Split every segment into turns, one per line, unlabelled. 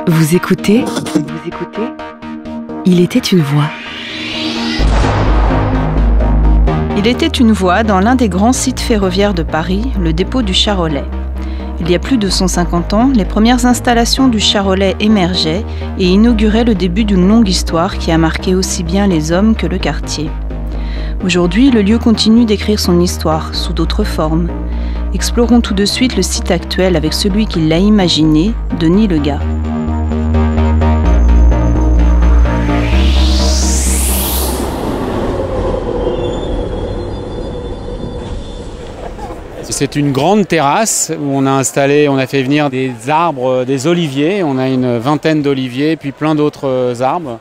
Vous écoutez Il était une voix.
Il était une voie dans l'un des grands sites ferroviaires de Paris, le dépôt du Charolais. Il y a plus de 150 ans, les premières installations du Charolais émergeaient et inauguraient le début d'une longue histoire qui a marqué aussi bien les hommes que le quartier. Aujourd'hui, le lieu continue d'écrire son histoire sous d'autres formes. Explorons tout de suite le site actuel avec celui qui l'a imaginé, Denis Legat.
C'est une grande terrasse où on a fait venir des arbres, des oliviers. On a une vingtaine d'oliviers, puis plein d'autres arbres.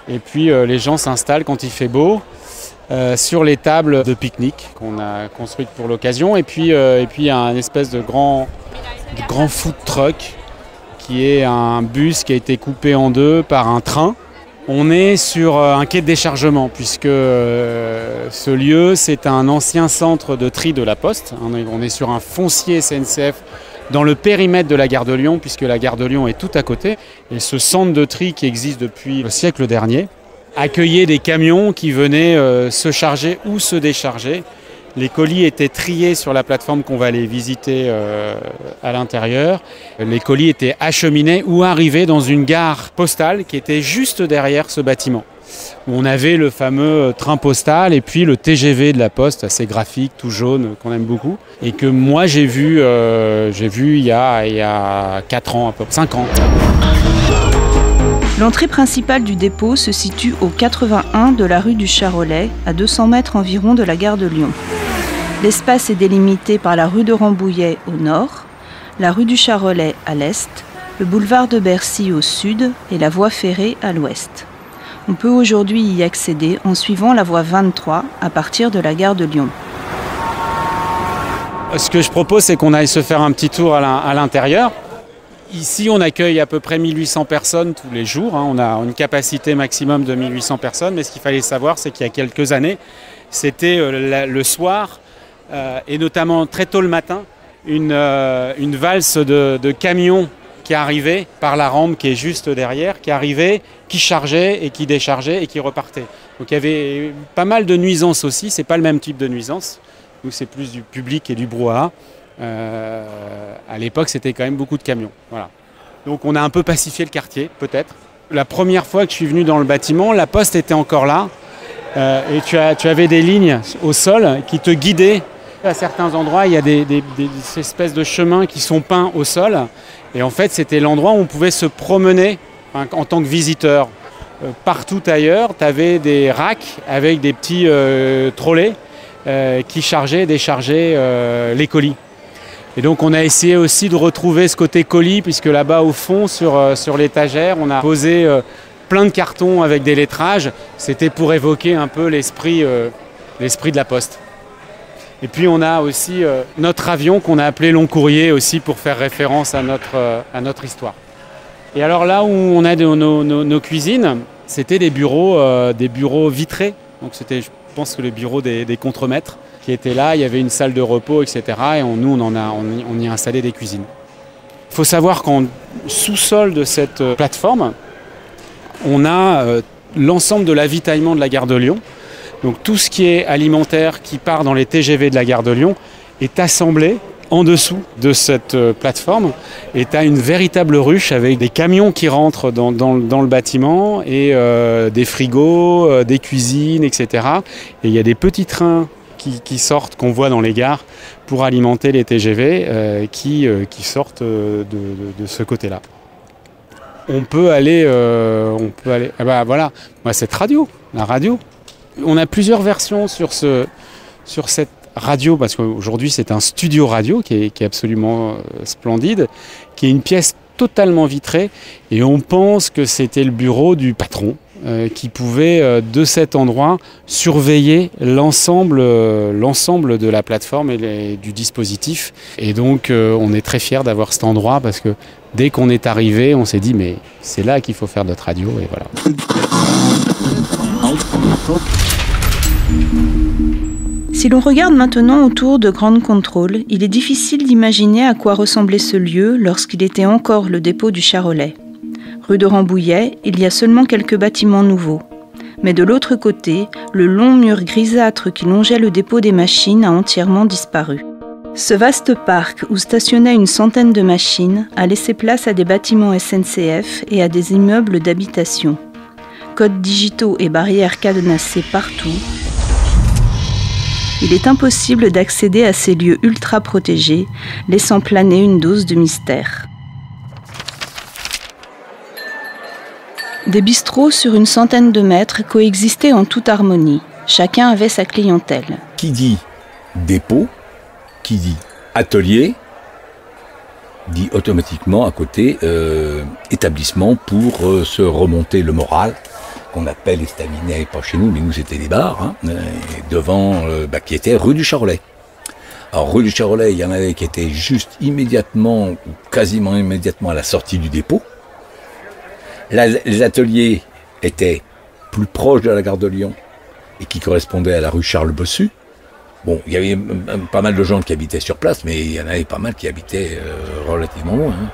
Et puis les gens s'installent quand il fait beau sur les tables de pique-nique qu'on a construites pour l'occasion. Et puis il y a un espèce de grand food truck qui est un bus qui a été coupé en deux par un train. On est sur un quai de déchargement puisque ce lieu, c'est un ancien centre de tri de la Poste. On est sur un foncier SNCF dans le périmètre de la gare de Lyon puisque la gare de Lyon est tout à côté. Et ce centre de tri qui existe depuis le siècle dernier accueillait des camions qui venaient se charger ou se décharger. Les colis étaient triés sur la plateforme qu'on va aller visiter à l'intérieur. Les colis étaient acheminés ou arrivés dans une gare postale qui était juste derrière ce bâtiment. Où on avait le fameux train postal et puis le TGV de la Poste, assez graphique, tout jaune, qu'on aime beaucoup. Et que moi j'ai vu il y a 4 ans, à peu près 5 ans.
L'entrée principale du dépôt se situe au 81 de la rue du Charolais, à 200 mètres environ de la gare de Lyon. L'espace est délimité par la rue de Rambouillet au nord, la rue du Charolais à l'est, le boulevard de Bercy au sud et la voie ferrée à l'ouest. On peut aujourd'hui y accéder en suivant la voie 23 à partir de la gare de Lyon.
Ce que je propose, c'est qu'on aille se faire un petit tour à l'intérieur. Ici, on accueille à peu près 1800 personnes tous les jours. On a une capacité maximum de 1800 personnes. Mais ce qu'il fallait savoir, c'est qu'il y a quelques années, c'était le soir et notamment très tôt le matin, une valse de camions qui arrivaient par la rampe qui est juste derrière, qui arrivaient, qui chargeaient et qui déchargeaient et qui repartaient. Donc il y avait pas mal de nuisances aussi. C'est pas le même type de nuisance. Nous, c'est plus du public et du brouhaha. À l'époque, c'était quand même beaucoup de camions. Voilà. Donc on a un peu pacifié le quartier, peut-être. La première fois que je suis venu dans le bâtiment, la Poste était encore là. Et tu avais des lignes au sol qui te guidaient. À certains endroits, il y a des espèces de chemins qui sont peints au sol. Et en fait, c'était l'endroit où on pouvait se promener en tant que visiteur. Partout ailleurs, tu avais des racks avec des petits trolleys qui chargeaient et déchargeaient les colis. Et donc on a essayé aussi de retrouver ce côté colis, puisque là-bas au fond, sur l'étagère, on a posé plein de cartons avec des lettrages. C'était pour évoquer un peu l'esprit de la Poste. Et puis on a aussi notre avion qu'on a appelé Long Courrier aussi pour faire référence à notre histoire. Et alors là où on a nos cuisines, c'était des bureaux vitrés. Donc c'était, je pense, que le bureau des contremaîtres qui était là, il y avait une salle de repos, etc. Et on y a installé des cuisines. Il faut savoir qu'en sous-sol de cette plateforme, on a l'ensemble de l'avitaillement de la gare de Lyon. Donc tout ce qui est alimentaire qui part dans les TGV de la gare de Lyon est assemblé en dessous de cette plateforme. Et tu as une véritable ruche avec des camions qui rentrent dans le bâtiment et des frigos, des cuisines, etc. Et il y a des petits trains qui sortent, qu'on voit dans les gares, pour alimenter les TGV qui sortent de ce côté-là. On peut aller ah bah voilà, cette radio, la radio. On a plusieurs versions sur cette radio, parce qu'aujourd'hui c'est un studio radio qui est absolument splendide, qui est une pièce totalement vitrée, et on pense que c'était le bureau du patron, qui pouvait de cet endroit surveiller l'ensemble de la plateforme et du dispositif. Et donc on est très fiers d'avoir cet endroit parce que dès qu'on est arrivé, on s'est dit mais c'est là qu'il faut faire notre radio et voilà.
Si l'on regarde maintenant autour de Grand Control, il est difficile d'imaginer à quoi ressemblait ce lieu lorsqu'il était encore le dépôt du Charolais. Rue de Rambouillet, il y a seulement quelques bâtiments nouveaux. Mais de l'autre côté, le long mur grisâtre qui longeait le dépôt des machines a entièrement disparu. Ce vaste parc où stationnaient une centaine de machines a laissé place à des bâtiments SNCF et à des immeubles d'habitation. Codes digitaux et barrières cadenassées partout, il est impossible d'accéder à ces lieux ultra protégés, laissant planer une dose de mystère. Des bistrots sur une centaine de mètres coexistaient en toute harmonie. Chacun avait sa clientèle.
Qui dit dépôt, qui dit atelier, dit automatiquement à côté établissement pour se remonter le moral, qu'on appelle estaminet, pas chez nous, mais nous c'était des bars, hein, devant, qui était rue du Charolais. Alors rue du Charolais, il y en avait qui étaient juste immédiatement, ou quasiment immédiatement à la sortie du dépôt. Là, les ateliers étaient plus proches de la gare de Lyon et qui correspondaient à la rue Charles-Bossu. Bon, il y avait pas mal de gens qui habitaient sur place, mais il y en avait pas mal qui habitaient relativement loin. Hein.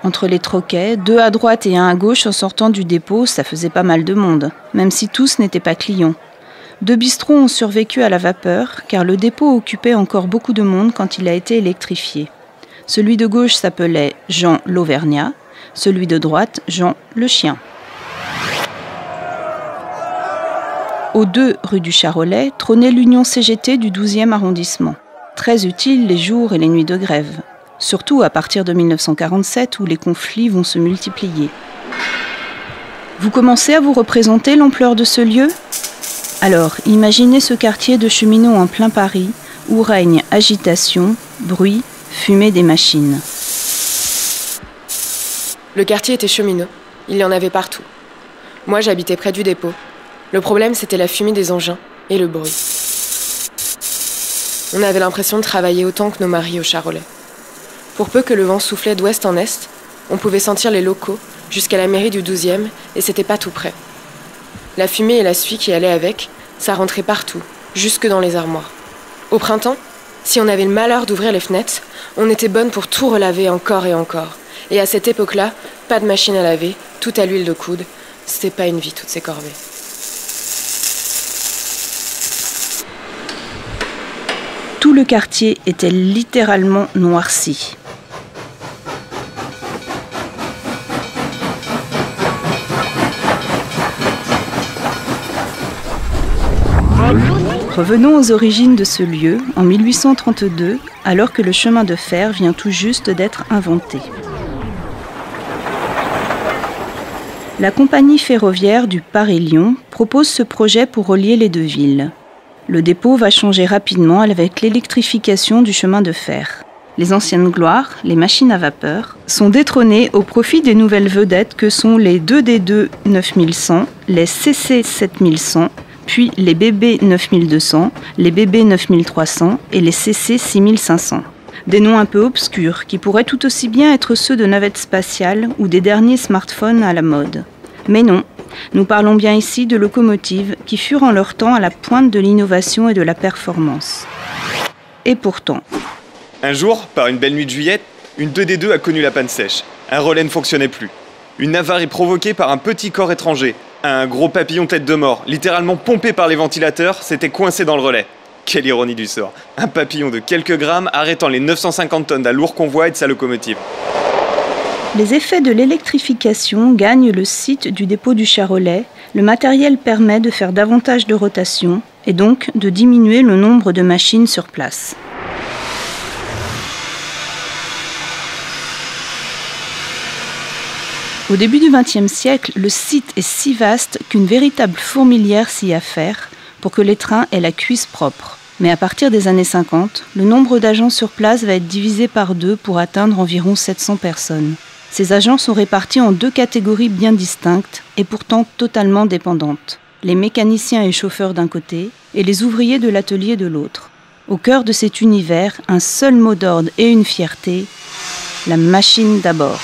Entre les troquets, 2 à droite et 1 à gauche en sortant du dépôt, ça faisait pas mal de monde, même si tous n'étaient pas clients. 2 bistrots ont survécu à la vapeur, car le dépôt occupait encore beaucoup de monde quand il a été électrifié. Celui de gauche s'appelait Jean l'Auvergnat, celui de droite, Jean le Chien. Au 2 rue du Charolais trônait l'Union CGT du 12e arrondissement. Très utile les jours et les nuits de grève. Surtout à partir de 1947 où les conflits vont se multiplier. Vous commencez à vous représenter l'ampleur de ce lieu ? Alors, imaginez ce quartier de cheminots en plein Paris où règne agitation, bruit, fumée des machines.
Le quartier était cheminot. Il y en avait partout. Moi, j'habitais près du dépôt. Le problème, c'était la fumée des engins et le bruit. On avait l'impression de travailler autant que nos maris au Charolais. Pour peu que le vent soufflait d'ouest en est, on pouvait sentir les locaux jusqu'à la mairie du 12e et c'était pas tout près. La fumée et la suie qui allaient avec, ça rentrait partout, jusque dans les armoires. Au printemps, si on avait le malheur d'ouvrir les fenêtres, on était bonne pour tout relaver encore et encore. Et à cette époque-là, pas de machine à laver, tout à l'huile de coude. C'était pas une vie, toutes ces corvées.
Tout le quartier était littéralement noirci. Revenons aux origines de ce lieu, en 1832, alors que le chemin de fer vient tout juste d'être inventé. La compagnie ferroviaire du Paris-Lyon propose ce projet pour relier les deux villes. Le dépôt va changer rapidement avec l'électrification du chemin de fer. Les anciennes gloires, les machines à vapeur, sont détrônées au profit des nouvelles vedettes que sont les 2D2 9100, les CC 7100, puis les BB 9200, les BB 9300 et les CC 6500. Des noms un peu obscurs qui pourraient tout aussi bien être ceux de navettes spatiales ou des derniers smartphones à la mode. Mais non, nous parlons bien ici de locomotives qui furent en leur temps à la pointe de l'innovation et de la performance. Et pourtant...
Un jour, par une belle nuit de juillet, une 2D2 a connu la panne sèche. Un relais ne fonctionnait plus. Une avarie provoquée par un petit corps étranger. Un gros papillon tête de mort, littéralement pompé par les ventilateurs, s'était coincé dans le relais. Quelle ironie du sort. Un papillon de quelques grammes arrêtant les 950 tonnes d'un lourd convoi et de sa locomotive.
Les effets de l'électrification gagnent le site du dépôt du Charolais. Le matériel permet de faire davantage de rotation et donc de diminuer le nombre de machines sur place. Au début du XXe siècle, le site est si vaste qu'une véritable fourmilière s'y affaire pour que les trains aient la cuisse propre. Mais à partir des années 50, le nombre d'agents sur place va être divisé par 2 pour atteindre environ 700 personnes. Ces agents sont répartis en 2 catégories bien distinctes et pourtant totalement dépendantes. Les mécaniciens et chauffeurs d'un côté et les ouvriers de l'atelier de l'autre. Au cœur de cet univers, un seul mot d'ordre et une fierté, la machine d'abord.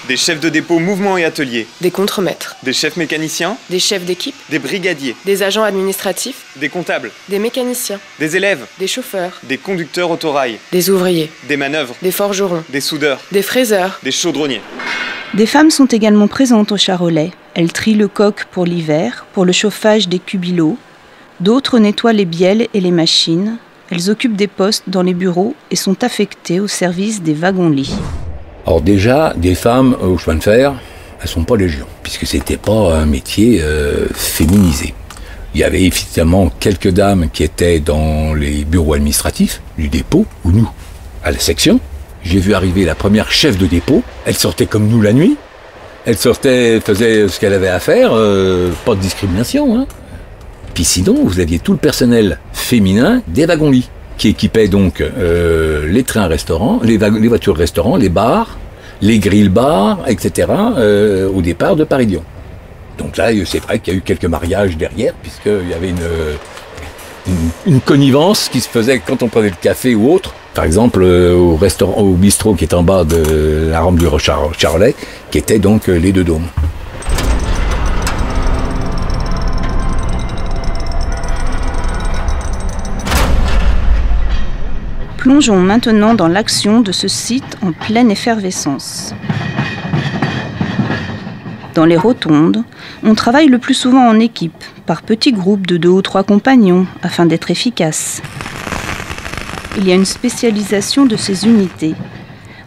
Des chefs de dépôt, mouvement et atelier.
Des contremaîtres.
Des chefs mécaniciens.
Des chefs d'équipe.
Des brigadiers.
Des agents administratifs.
Des comptables.
Des mécaniciens.
Des élèves.
Des chauffeurs.
Des conducteurs autorail.
Des ouvriers.
Des manœuvres.
Des forgerons.
Des soudeurs.
Des fraiseurs.
Des chaudronniers.
Des femmes sont également présentes au Charolais. Elles trient le coq pour l'hiver, pour le chauffage des cubilots. D'autres nettoient les bielles et les machines. Elles occupent des postes dans les bureaux et sont affectées au service des wagons-lits.
Alors déjà, des femmes au chemin de fer, elles sont pas légion, puisque c'était pas un métier féminisé. Il y avait effectivement quelques dames qui étaient dans les bureaux administratifs du dépôt, ou nous, à la section. J'ai vu arriver la première chef de dépôt. Elle sortait comme nous la nuit. Elle sortait, faisait ce qu'elle avait à faire, pas de discrimination. Hein. Puis sinon, vous aviez tout le personnel féminin des wagons-lits, qui équipait donc les trains-restaurants, les voitures-restaurants, les bars, les grilles-bars, etc. Au départ de Paris-Lyon. Donc là, c'est vrai qu'il y a eu quelques mariages derrière, puisqu'il y avait une connivence qui se faisait quand on prenait le café ou autre. Par exemple, au bistrot qui est en bas de la rampe du Charolais, qui était donc les Deux Dômes.
Plongeons maintenant dans l'action de ce site en pleine effervescence. Dans les rotondes, on travaille le plus souvent en équipe, par petits groupes de 2 ou 3 compagnons, afin d'être efficace. Il y a une spécialisation de ces unités.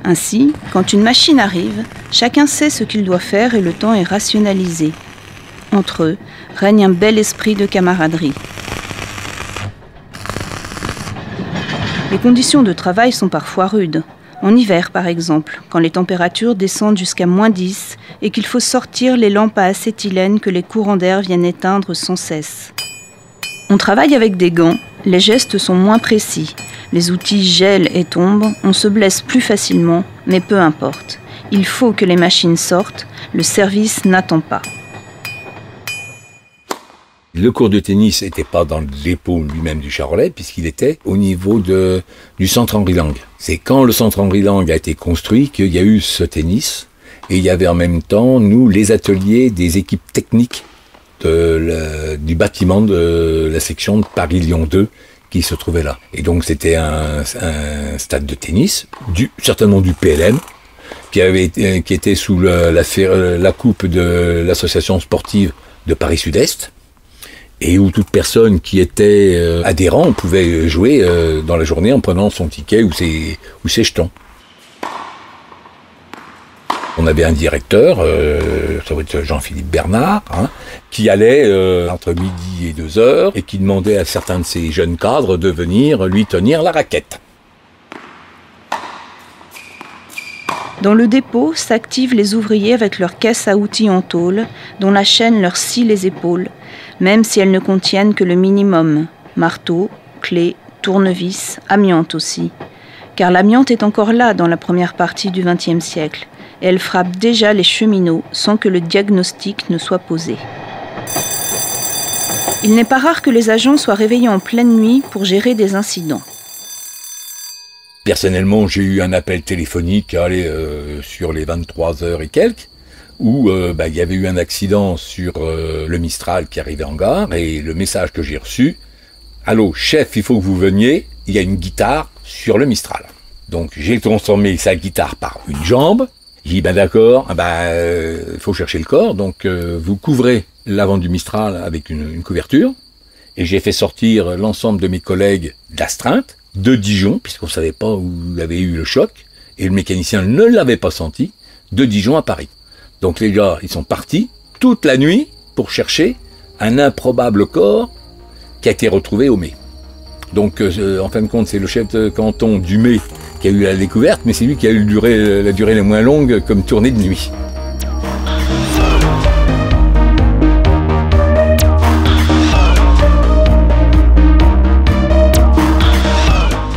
Ainsi, quand une machine arrive, chacun sait ce qu'il doit faire et le temps est rationalisé. Entre eux, règne un bel esprit de camaraderie. Les conditions de travail sont parfois rudes. En hiver, par exemple, quand les températures descendent jusqu'à -10 et qu'il faut sortir les lampes à acétylène que les courants d'air viennent éteindre sans cesse. On travaille avec des gants, les gestes sont moins précis. Les outils gèlent et tombent, on se blesse plus facilement, mais peu importe. Il faut que les machines sortent, le service n'attend pas.
Le court de tennis n'était pas dans le dépôt lui-même du Charolais, puisqu'il était au niveau du centre Henri Lang. C'est quand le centre Henri Lang a été construit qu'il y a eu ce tennis, et il y avait en même temps, nous, les ateliers des équipes techniques du bâtiment de la section de Paris-Lyon 2 qui se trouvait là. Et donc c'était un stade de tennis, certainement du PLM, qui était sous la coupe de l'association sportive de Paris Sud-Est, et où toute personne qui était adhérent pouvait jouer dans la journée en prenant son ticket ou ses jetons. On avait un directeur, ça va être Jean-Philippe Bernard, hein, qui allait entre midi et 2h et qui demandait à certains de ces jeunes cadres de venir lui tenir la raquette.
Dans le dépôt s'activent les ouvriers avec leurs caisses à outils en tôle, dont la chaîne leur scie les épaules, même si elles ne contiennent que le minimum, marteau, clé, tournevis, amiante aussi. Car l'amiante est encore là dans la première partie du XXe siècle, et elle frappe déjà les cheminots sans que le diagnostic ne soit posé. Il n'est pas rare que les agents soient réveillés en pleine nuit pour gérer des incidents.
Personnellement, j'ai eu un appel téléphonique sur les 23h et quelques, où il y avait eu un accident sur le Mistral qui arrivait en gare, et le message que j'ai reçu, « Allô, chef, il faut que vous veniez, il y a une guitare sur le Mistral. » Donc j'ai transformé sa guitare par une jambe, j'ai dit, d'accord, faut chercher le corps, donc vous couvrez l'avant du Mistral avec une couverture, et j'ai fait sortir l'ensemble de mes collègues d'astreinte, de Dijon, puisqu'on ne savait pas où avait eu le choc, et le mécanicien ne l'avait pas senti, de Dijon à Paris. Donc les gars, ils sont partis toute la nuit pour chercher un improbable corps qui a été retrouvé au Mai. Donc en fin de compte, c'est le chef de canton du Mai qui a eu la découverte, mais c'est lui qui a eu la durée la moins longue comme tournée de nuit.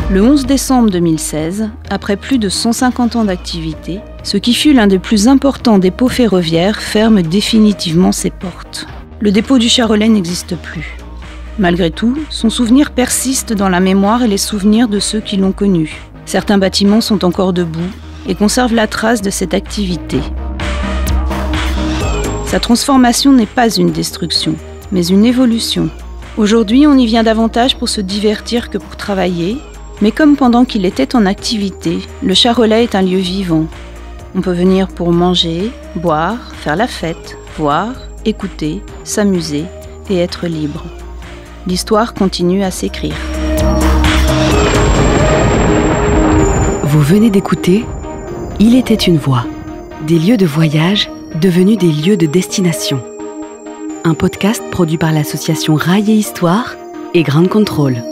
Le 11 décembre 2016, après plus de 150 ans d'activité, ce qui fut l'un des plus importants dépôts ferroviaires ferme définitivement ses portes. Le dépôt du Charolais n'existe plus. Malgré tout, son souvenir persiste dans la mémoire et les souvenirs de ceux qui l'ont connu. Certains bâtiments sont encore debout et conservent la trace de cette activité. Sa transformation n'est pas une destruction, mais une évolution. Aujourd'hui, on y vient davantage pour se divertir que pour travailler, mais comme pendant qu'il était en activité, le Charolais est un lieu vivant. On peut venir pour manger, boire, faire la fête, voir, écouter, s'amuser et être libre. L'histoire continue à s'écrire.
Vous venez d'écouter « Il était une voix », des lieux de voyage devenus des lieux de destination. Un podcast produit par l'association Rail et Histoire et Ground Control.